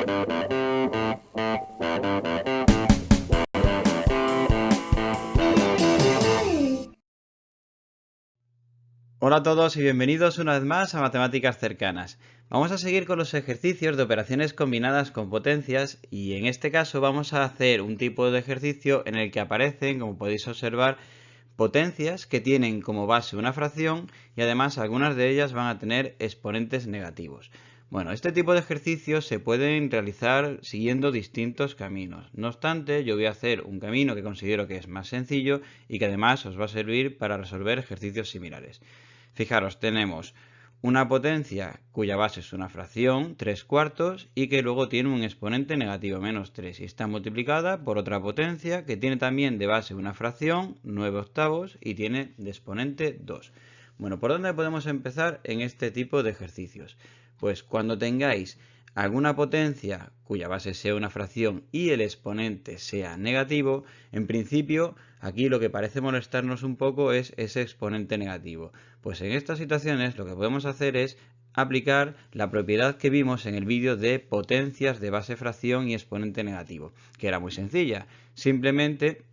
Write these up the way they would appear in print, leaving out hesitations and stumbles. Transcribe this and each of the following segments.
Hola a todos y bienvenidos una vez más a Matemáticas Cercanas. Vamos a seguir con los ejercicios de operaciones combinadas con potencias y en este caso vamos a hacer un tipo de ejercicio en el que aparecen, como podéis observar, potencias que tienen como base una fracción y además algunas de ellas van a tener exponentes negativos. Bueno, este tipo de ejercicios se pueden realizar siguiendo distintos caminos. No obstante, yo voy a hacer un camino que considero que es más sencillo y que además os va a servir para resolver ejercicios similares. Fijaros, tenemos una potencia cuya base es una fracción, 3/4, y que luego tiene un exponente negativo, -3, y está multiplicada por otra potencia que tiene también de base una fracción, 9/8, y tiene de exponente 2. Bueno, ¿por dónde podemos empezar en este tipo de ejercicios? Pues cuando tengáis alguna potencia cuya base sea una fracción y el exponente sea negativo, en principio aquí lo que parece molestarnos un poco es ese exponente negativo. Pues en estas situaciones lo que podemos hacer es aplicar la propiedad que vimos en el vídeo de potencias de base fracción y exponente negativo, que era muy sencilla. Simplemente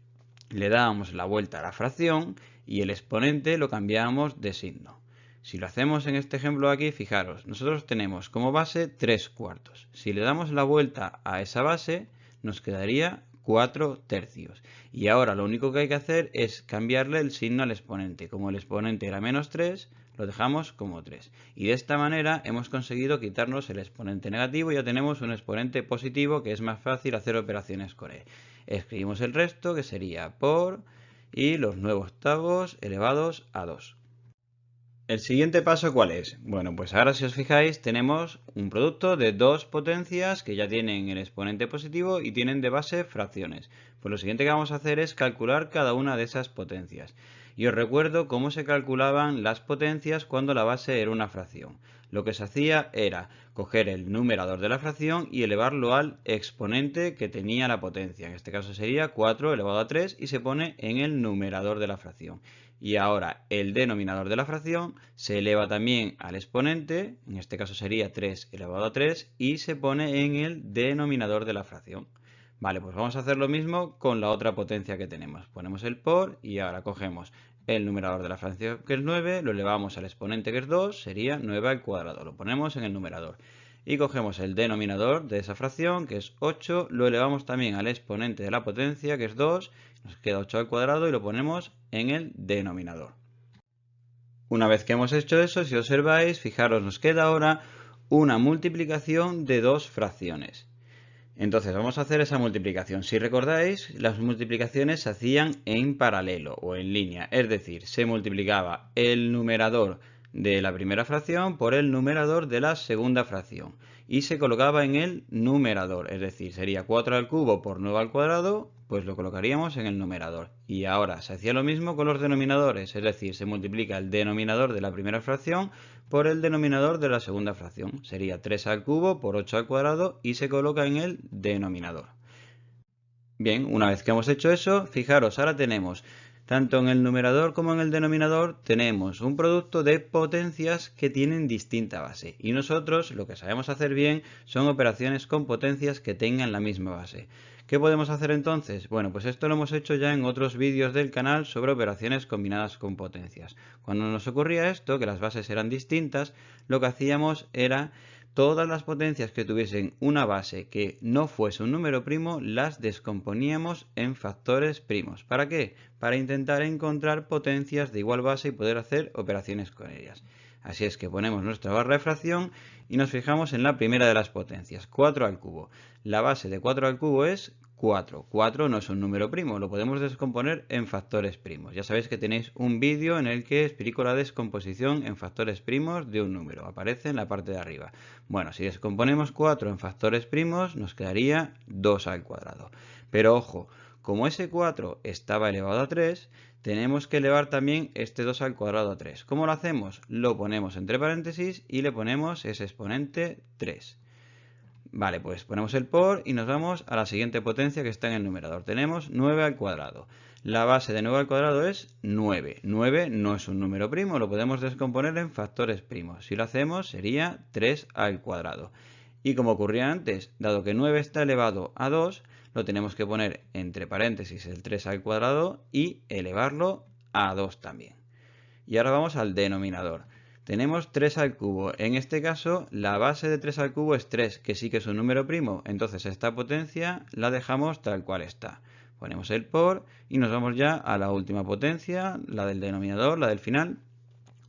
le dábamos la vuelta a la fracción y el exponente lo cambiábamos de signo. Si lo hacemos en este ejemplo aquí, fijaros, nosotros tenemos como base 3/4. Si le damos la vuelta a esa base, nos quedaría 4/3. Y ahora lo único que hay que hacer es cambiarle el signo al exponente. Como el exponente era -3, lo dejamos como 3. Y de esta manera hemos conseguido quitarnos el exponente negativo y ya tenemos un exponente positivo que es más fácil hacer operaciones con él. Escribimos el resto, que sería por y los 9/8 elevados a 2. ¿El siguiente paso cuál es? Bueno, pues ahora si os fijáis tenemos un producto de dos potencias que ya tienen el exponente positivo y tienen de base fracciones. Pues lo siguiente que vamos a hacer es calcular cada una de esas potencias. Y os recuerdo cómo se calculaban las potencias cuando la base era una fracción. Lo que se hacía era coger el numerador de la fracción y elevarlo al exponente que tenía la potencia. En este caso sería 4 elevado a 3 y se pone en el numerador de la fracción. Y ahora el denominador de la fracción se eleva también al exponente, en este caso sería 3 elevado a 3, y se pone en el denominador de la fracción. Vale, pues vamos a hacer lo mismo con la otra potencia que tenemos. Ponemos el por y ahora cogemos el numerador de la fracción, que es 9, lo elevamos al exponente, que es 2, sería 9 al cuadrado. Lo ponemos en el numerador. Y cogemos el denominador de esa fracción, que es 8, lo elevamos también al exponente de la potencia, que es 2, nos queda 8 al cuadrado y lo ponemos en el denominador. Una vez que hemos hecho eso, si observáis, fijaros, nos queda ahora una multiplicación de dos fracciones. Entonces vamos a hacer esa multiplicación. Si recordáis, las multiplicaciones se hacían en paralelo o en línea, es decir, se multiplicaba el numerador de la primera fracción por el numerador de la segunda fracción y se colocaba en el numerador, es decir, sería 4 al cubo por 9 al cuadrado, pues lo colocaríamos en el numerador. Y ahora se hacía lo mismo con los denominadores, es decir, se multiplica el denominador de la primera fracción por el denominador de la segunda fracción. Sería 3 al cubo por 8 al cuadrado y se coloca en el denominador. Bien, una vez que hemos hecho eso, fijaros, ahora tenemos tanto en el numerador como en el denominador tenemos un producto de potencias que tienen distinta base. Y nosotros lo que sabemos hacer bien son operaciones con potencias que tengan la misma base. ¿Qué podemos hacer entonces? Bueno, pues esto lo hemos hecho ya en otros vídeos del canal sobre operaciones combinadas con potencias. Cuando nos ocurría esto, que las bases eran distintas, lo que hacíamos era todas las potencias que tuviesen una base que no fuese un número primo, las descomponíamos en factores primos. ¿Para qué? Para intentar encontrar potencias de igual base y poder hacer operaciones con ellas. Así es que ponemos nuestra barra de fracción y nos fijamos en la primera de las potencias, 4 al cubo. La base de 4 al cubo es 4. 4 no es un número primo, lo podemos descomponer en factores primos. Ya sabéis que tenéis un vídeo en el que explico la descomposición en factores primos de un número. Aparece en la parte de arriba. Bueno, si descomponemos 4 en factores primos, nos quedaría 2 al cuadrado. Pero ojo, como ese 4 estaba elevado a 3, tenemos que elevar también este 2 al cuadrado a 3. ¿Cómo lo hacemos? Lo ponemos entre paréntesis y le ponemos ese exponente 3. Vale, pues ponemos el por y nos vamos a la siguiente potencia que está en el numerador. Tenemos 9 al cuadrado. La base de 9 al cuadrado es 9. 9 no es un número primo, lo podemos descomponer en factores primos. Si lo hacemos sería 3 al cuadrado. Y como ocurría antes, dado que 9 está elevado a 2, lo tenemos que poner entre paréntesis el 3 al cuadrado y elevarlo a 2 también. Y ahora vamos al denominador. Tenemos 3 al cubo. En este caso, la base de 3 al cubo es 3, que sí que es un número primo. Entonces esta potencia la dejamos tal cual está. Ponemos el por y nos vamos ya a la última potencia, la del denominador, la del final,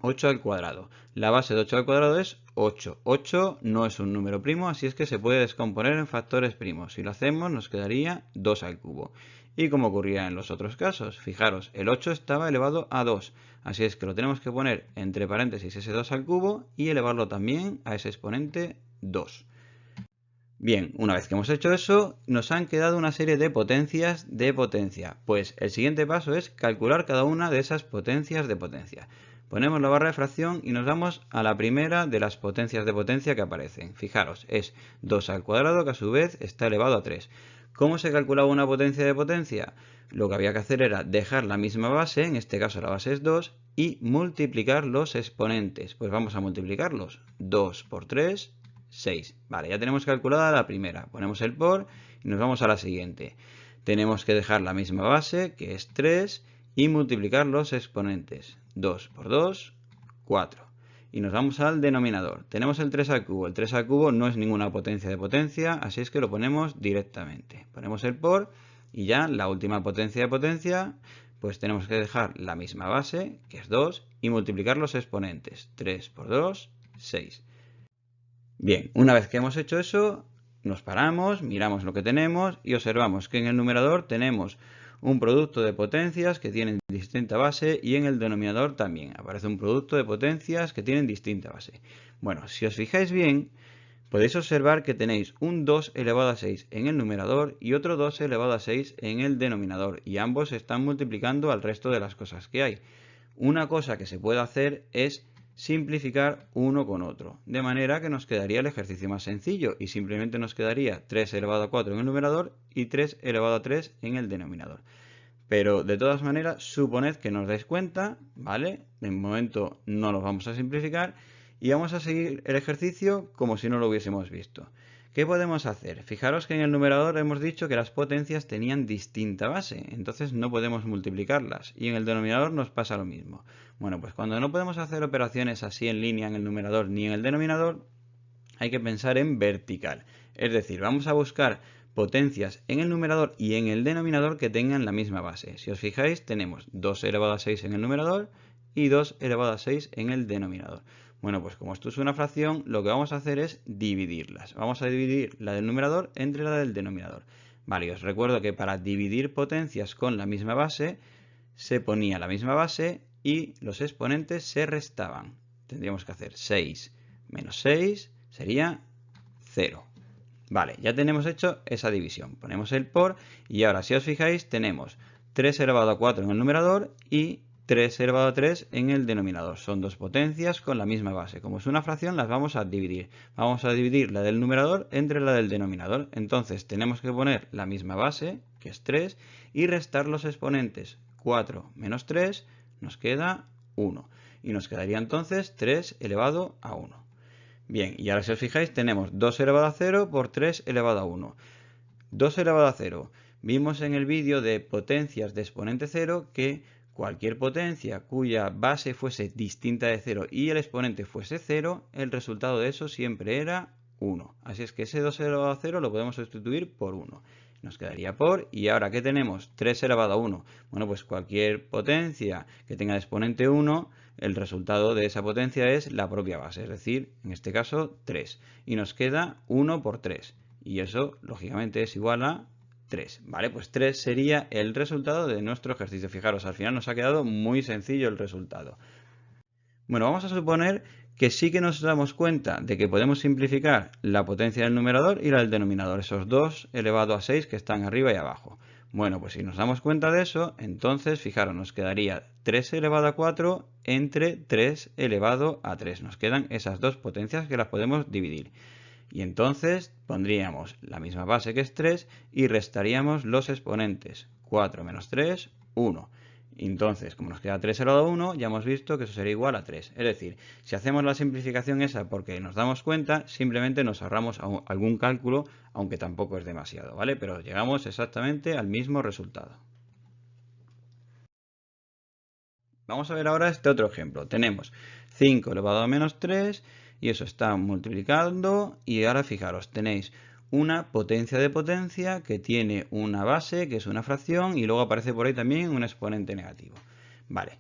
8 al cuadrado. La base de 8 al cuadrado es 8. 8 no es un número primo, así es que se puede descomponer en factores primos. Si lo hacemos, nos quedaría 2 al cubo. Y como ocurría en los otros casos, fijaros, el 8 estaba elevado a 2. Así es que lo tenemos que poner entre paréntesis ese 2 al cubo y elevarlo también a ese exponente 2. Bien, una vez que hemos hecho eso, nos han quedado una serie de potencias de potencia. Pues el siguiente paso es calcular cada una de esas potencias de potencia. Ponemos la barra de fracción y nos vamos a la primera de las potencias de potencia que aparecen. Fijaros, es 2 al cuadrado, que a su vez está elevado a 3. ¿Cómo se calculaba una potencia de potencia? Lo que había que hacer era dejar la misma base, en este caso la base es 2, y multiplicar los exponentes. Pues vamos a multiplicarlos. 2 por 3, 6. Vale, ya tenemos calculada la primera. Ponemos el por y nos vamos a la siguiente. Tenemos que dejar la misma base, que es 3, y multiplicar los exponentes. 2 por 2, 4. Y nos vamos al denominador. Tenemos el 3 al cubo. El 3 al cubo no es ninguna potencia de potencia, así es que lo ponemos directamente. Ponemos el por y ya la última potencia de potencia, pues tenemos que dejar la misma base, que es 2, y multiplicar los exponentes. 3 por 2, 6. Bien, una vez que hemos hecho eso, nos paramos, miramos lo que tenemos y observamos que en el numerador tenemos un producto de potencias que tienen distinta base y en el denominador también aparece un producto de potencias que tienen distinta base. Bueno, si os fijáis bien, podéis observar que tenéis un 2 elevado a 6 en el numerador y otro 2 elevado a 6 en el denominador y ambos están multiplicando al resto de las cosas que hay. Una cosa que se puede hacer es simplificar uno con otro, de manera que nos quedaría el ejercicio más sencillo y simplemente nos quedaría 3 elevado a 4 en el numerador y 3 elevado a 3 en el denominador. Pero de todas maneras, suponed que nos dais cuenta, ¿vale? De momento no lo vamos a simplificar y vamos a seguir el ejercicio como si no lo hubiésemos visto. ¿Qué podemos hacer? Fijaros que en el numerador hemos dicho que las potencias tenían distinta base, entonces no podemos multiplicarlas. Y en el denominador nos pasa lo mismo. Bueno, pues cuando no podemos hacer operaciones así en línea en el numerador ni en el denominador, hay que pensar en vertical. Es decir, vamos a buscar potencias en el numerador y en el denominador que tengan la misma base. Si os fijáis, tenemos 2 elevado a 6 en el numerador y 2 elevado a 6 en el denominador. Bueno, pues como esto es una fracción, lo que vamos a hacer es dividirlas. Vamos a dividir la del numerador entre la del denominador. Vale, os recuerdo que para dividir potencias con la misma base, se ponía la misma base y los exponentes se restaban. Tendríamos que hacer 6 menos 6 sería 0. Vale, ya tenemos hecho esa división. Ponemos el por y ahora si os fijáis tenemos 3 elevado a 4 en el numerador y 3 elevado a 3 en el denominador. Son dos potencias con la misma base. Como es una fracción, las vamos a dividir. Vamos a dividir la del numerador entre la del denominador. Entonces tenemos que poner la misma base, que es 3, y restar los exponentes. 4 menos 3 nos queda 1. Y nos quedaría entonces 3 elevado a 1. Bien, y ahora si os fijáis tenemos 2 elevado a 0 por 3 elevado a 1. 2 elevado a 0. Vimos en el vídeo de potencias de exponente 0 que cualquier potencia cuya base fuese distinta de 0 y el exponente fuese 0, el resultado de eso siempre era 1. Así es que ese 2 elevado a 0 lo podemos sustituir por 1. Nos quedaría por, y ahora ¿qué tenemos? 3 elevado a 1. Bueno, pues cualquier potencia que tenga el exponente 1, el resultado de esa potencia es la propia base, es decir, en este caso 3. Y nos queda 1 por 3. Y eso, lógicamente, es igual a 3. Vale, pues 3 sería el resultado de nuestro ejercicio. Fijaros, al final nos ha quedado muy sencillo el resultado. Bueno, vamos a suponer que sí que nos damos cuenta de que podemos simplificar la potencia del numerador y la del denominador, esos 2 elevado a 6 que están arriba y abajo. Bueno, pues si nos damos cuenta de eso, entonces, fijaros, nos quedaría 3 elevado a 4 entre 3 elevado a 3. Nos quedan esas dos potencias que las podemos dividir. Y entonces pondríamos la misma base que es 3 y restaríamos los exponentes. 4 menos 3, 1. Entonces, como nos queda 3 elevado a 1, ya hemos visto que eso sería igual a 3. Es decir, si hacemos la simplificación esa porque nos damos cuenta, simplemente nos ahorramos algún cálculo, aunque tampoco es demasiado, ¿vale? Pero llegamos exactamente al mismo resultado. Vamos a ver ahora este otro ejemplo. Tenemos 5 elevado a menos 3 y eso está multiplicando y ahora fijaros, tenéis una potencia de potencia que tiene una base, que es una fracción, y luego aparece por ahí también un exponente negativo. Vale.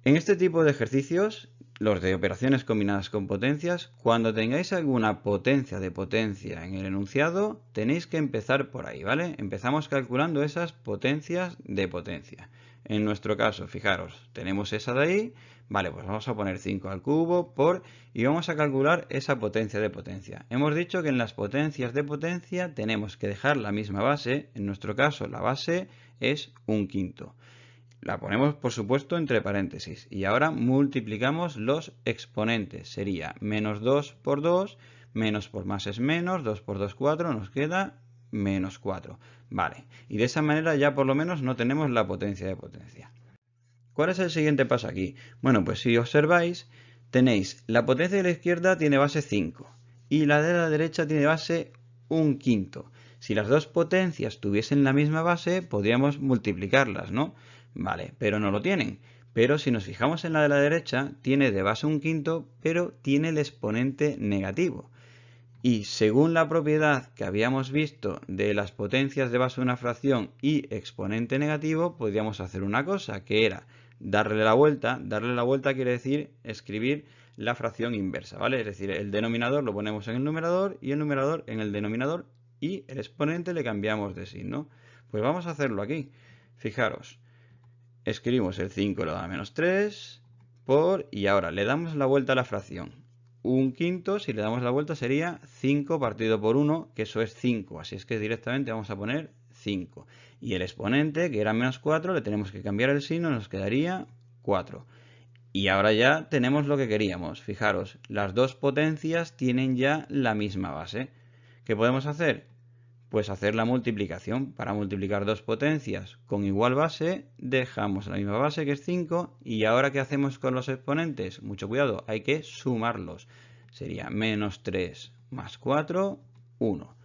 En este tipo de ejercicios, los de operaciones combinadas con potencias, cuando tengáis alguna potencia de potencia en el enunciado, tenéis que empezar por ahí, ¿vale? Empezamos calculando esas potencias de potencia. En nuestro caso, fijaros, tenemos esa de ahí, vale, pues vamos a poner 5 al cubo por y vamos a calcular esa potencia de potencia. Hemos dicho que en las potencias de potencia tenemos que dejar la misma base, en nuestro caso la base es 1/5. La ponemos, por supuesto, entre paréntesis. Y ahora multiplicamos los exponentes. Sería menos 2 por 2, menos por más es menos, 2 por 2, 4, nos queda menos 4. Vale, y de esa manera ya por lo menos no tenemos la potencia de potencia. ¿Cuál es el siguiente paso aquí? Bueno, pues si observáis, tenéis la potencia de la izquierda tiene base 5 y la de la derecha tiene base 1/5. Si las dos potencias tuviesen la misma base, podríamos multiplicarlas, ¿no? Vale, pero no lo tienen. Pero si nos fijamos en la de la derecha, tiene de base 1/5, pero tiene el exponente negativo. Y según la propiedad que habíamos visto de las potencias de base de una fracción y exponente negativo, podríamos hacer una cosa, que era darle la vuelta. Darle la vuelta quiere decir escribir la fracción inversa, ¿vale? Es decir, el denominador lo ponemos en el numerador y el numerador en el denominador y el exponente le cambiamos de signo. Pues vamos a hacerlo aquí. Fijaros, escribimos el 5 elevado a menos 3 por, y ahora le damos la vuelta a la fracción. 1/5, si le damos la vuelta sería 5 partido por 1, que eso es 5. Así es que directamente vamos a poner 5. Y el exponente, que era menos 4, le tenemos que cambiar el signo, nos quedaría 4. Y ahora ya tenemos lo que queríamos. Fijaros, las dos potencias tienen ya la misma base. ¿Qué podemos hacer? Pues hacer la multiplicación. Para multiplicar dos potencias con igual base, dejamos la misma base que es 5. Y ahora, ¿qué hacemos con los exponentes? Mucho cuidado, hay que sumarlos. Sería menos 3 más 4, 1.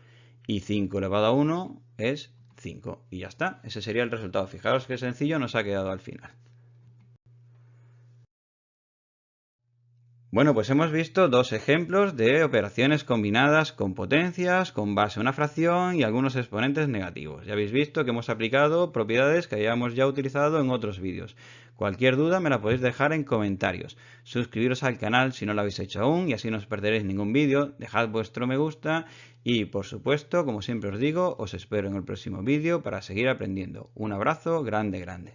Y 5 elevado a 1 es 5. Y ya está, ese sería el resultado. Fijaros qué sencillo nos ha quedado al final. Bueno, pues hemos visto dos ejemplos de operaciones combinadas con potencias, con base a una fracción y algunos exponentes negativos. Ya habéis visto que hemos aplicado propiedades que hayamos ya utilizado en otros vídeos. Cualquier duda me la podéis dejar en comentarios. Suscribiros al canal si no lo habéis hecho aún y así no os perderéis ningún vídeo. Dejad vuestro me gusta y, por supuesto, como siempre os digo, os espero en el próximo vídeo para seguir aprendiendo. Un abrazo grande, grande.